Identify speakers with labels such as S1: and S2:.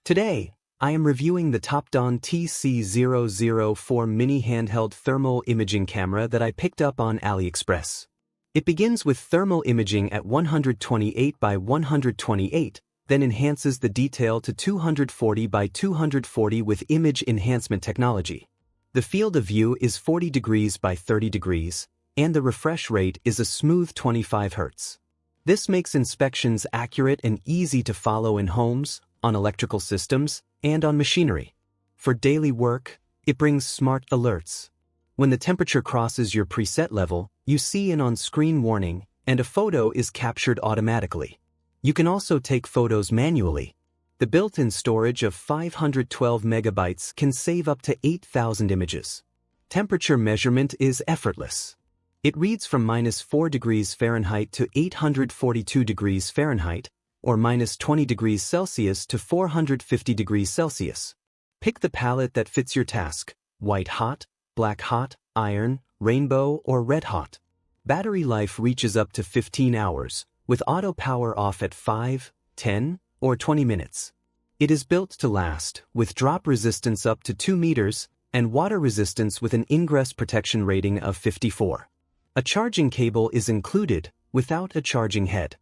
S1: Today, I am reviewing the TOPDON TC004 mini handheld thermal imaging camera that I picked up on AliExpress. It begins with thermal imaging at 128 by 128, then enhances the detail to 240 by 240 with image enhancement technology. The field of view is 40 degrees by 30 degrees, and the refresh rate is a smooth 25 Hz. This makes inspections accurate and easy to follow in homes, on electrical systems, and on machinery. For daily work, it brings smart alerts. When the temperature crosses your preset level, you see an on-screen warning, and a photo is captured automatically. You can also take photos manually. The built-in storage of 512 megabytes can save up to 8,000 images. Temperature measurement is effortless. It reads from -4 degrees Fahrenheit to 842 degrees Fahrenheit, or -20 degrees Celsius to 450 degrees Celsius. Pick the palette that fits your task: white hot, black hot, iron, rainbow, or red hot. Battery life reaches up to 15 hours, with auto power off at 5, 10, or 20 minutes. It is built to last, with drop resistance up to 2 meters, and water resistance with an ingress protection rating of 54. A charging cable is included, without a charging head.